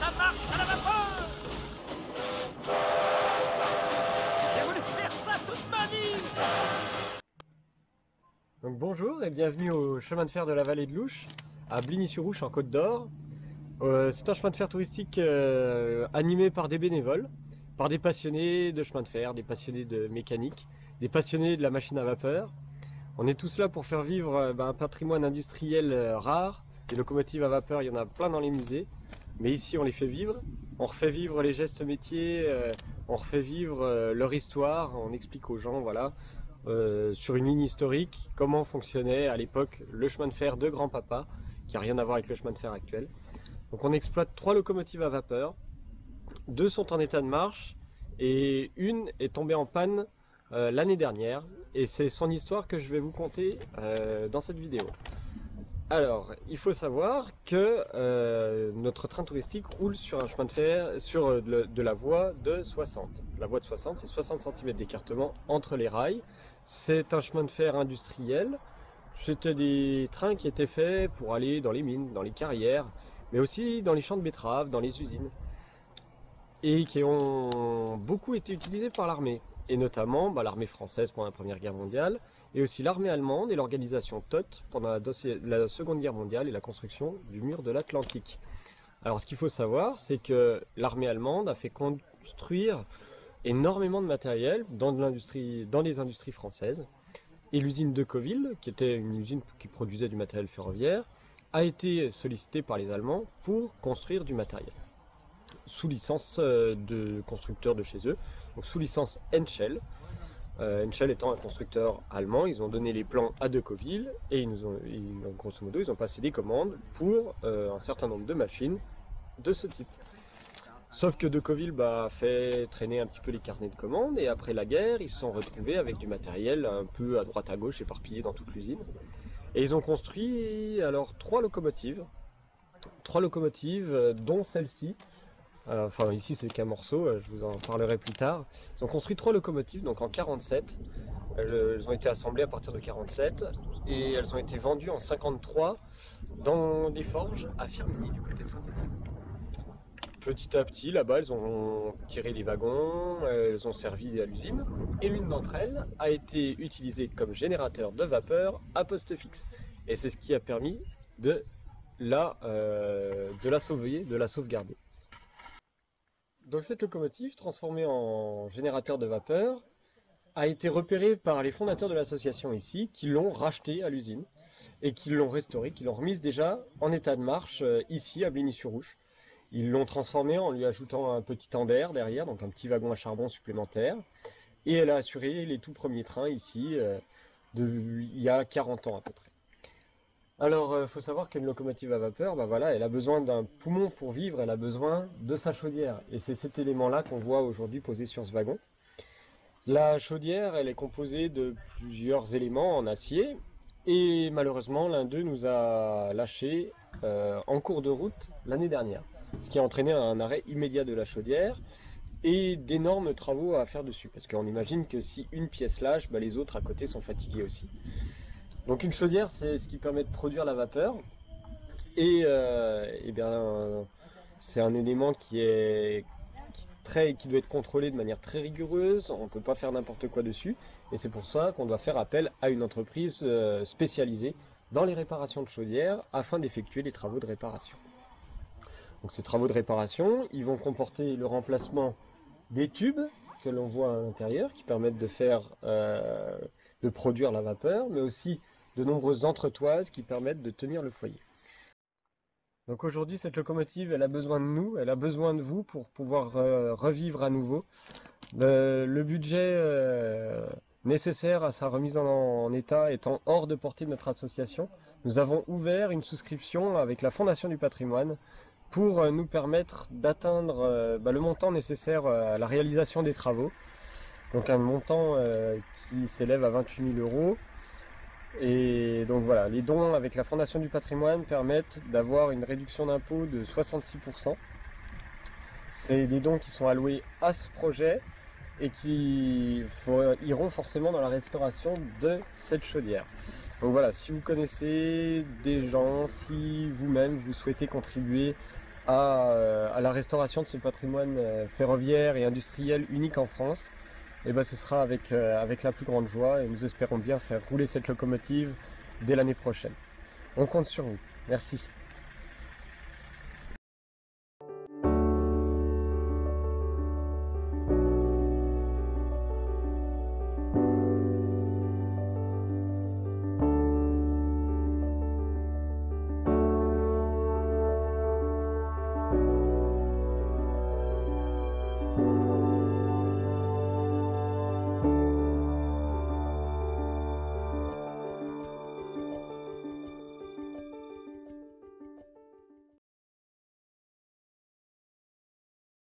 ça marche à la vapeur! J'ai voulu faire ça toute ma vie! Donc bonjour et bienvenue au chemin de fer de la vallée de l'Ouche, à Bligny-sur-Ouche en Côte d'Or. C'est un chemin de fer touristique animé par des bénévoles, par des passionnés de chemin de fer, des passionnés de mécanique, des passionnés de la machine à vapeur. On est tous là pour faire vivre un patrimoine industriel rare. Des locomotives à vapeur, il y en a plein dans les musées, mais ici on les fait vivre. On refait vivre les gestes métiers, on refait vivre leur histoire, on explique aux gens, voilà, sur une ligne historique, comment fonctionnait à l'époque le chemin de fer de grand-papa, qui n'a rien à voir avec le chemin de fer actuel. Donc on exploite 3 locomotives à vapeur, 2 sont en état de marche et une est tombée en panne l'année dernière, et c'est son histoire que je vais vous conter dans cette vidéo. Alors, il faut savoir que notre train touristique roule sur un chemin de fer, sur de la voie de 60. La voie de 60, c'est 60 cm d'écartement entre les rails. C'est un chemin de fer industriel. C'était des trains qui étaient faits pour aller dans les mines, dans les carrières, mais aussi dans les champs de betteraves, dans les usines. Et qui ont beaucoup été utilisés par l'armée. Et notamment l'armée française pendant la Première Guerre mondiale, et aussi l'armée allemande et l'organisation TOT pendant la Seconde Guerre mondiale et la construction du mur de l'Atlantique. Alors ce qu'il faut savoir, c'est que l'armée allemande a fait construire énormément de matériel dans les industries françaises, et l'usine de Decauville, qui était une usine qui produisait du matériel ferroviaire, a été sollicitée par les Allemands pour construire du matériel sous licence de constructeurs de chez eux, donc sous licence Henschel. Henschel étant un constructeur allemand, ils ont donné les plans à Decauville et grosso modo ils ont passé des commandes pour un certain nombre de machines de ce type. Sauf que Decauville a fait traîner un petit peu les carnets de commandes, et après la guerre ils se sont retrouvés avec du matériel un peu à droite à gauche éparpillé dans toute l'usine. Et ils ont construit alors 3 locomotives dont celle-ci. Enfin ici c'est qu'un morceau, je vous en parlerai plus tard. Ils ont construit 3 locomotives donc en 47. Elles ont été assemblées à partir de 47 et elles ont été vendues en 53 dans des forges à Firminy du côté de Saint-Étienne. Petit à petit là-bas elles ont tiré les wagons, elles ont servi à l'usine, et l'une d'entre elles a été utilisée comme générateur de vapeur à poste fixe. Et c'est ce qui a permis de la sauvegarder. Donc cette locomotive, transformée en générateur de vapeur, a été repérée par les fondateurs de l'association ici, qui l'ont rachetée à l'usine, et qui l'ont restaurée, qui l'ont remise déjà en état de marche ici à Bligny-sur-Ouche. Ils l'ont transformée en lui ajoutant un petit tender derrière, donc un petit wagon à charbon supplémentaire, et elle a assuré les tout premiers trains ici, il y a 40 ans à peu près. Alors, faut savoir qu'une locomotive à vapeur, elle a besoin d'un poumon pour vivre, elle a besoin de sa chaudière. Et c'est cet élément-là qu'on voit aujourd'hui posé sur ce wagon. La chaudière, elle est composée de plusieurs éléments en acier. Et malheureusement, l'un d'eux nous a lâché en cours de route l'année dernière. Ce qui a entraîné un arrêt immédiat de la chaudière et d'énormes travaux à faire dessus. Parce qu'on imagine que si une pièce lâche, les autres à côté sont fatigués aussi. Donc une chaudière, c'est ce qui permet de produire la vapeur, et c'est un élément qui doit être contrôlé de manière très rigoureuse. On ne peut pas faire n'importe quoi dessus, et c'est pour ça qu'on doit faire appel à une entreprise spécialisée dans les réparations de chaudières afin d'effectuer les travaux de réparation. Donc ces travaux de réparation, ils vont comporter le remplacement des tubes que l'on voit à l'intérieur, qui permettent de produire la vapeur, mais aussi de nombreuses entretoises qui permettent de tenir le foyer. Donc aujourd'hui, cette locomotive, elle a besoin de nous, elle a besoin de vous pour pouvoir revivre à nouveau. Le budget nécessaire à sa remise en état étant hors de portée de notre association, nous avons ouvert une souscription avec la Fondation du patrimoine pour nous permettre d'atteindre le montant nécessaire à la réalisation des travaux. Donc un montant qui s'élève à 28 000 €. Et donc voilà, les dons avec la Fondation du patrimoine permettent d'avoir une réduction d'impôt de 66%. C'est des dons qui sont alloués à ce projet et qui iront forcément dans la restauration de cette chaudière. Donc voilà, si vous connaissez des gens, si vous-même vous souhaitez contribuer à la restauration de ce patrimoine ferroviaire et industriel unique en France, et ben ce sera avec la plus grande joie et nous espérons bien faire rouler cette locomotive dès l'année prochaine. On compte sur vous. Merci.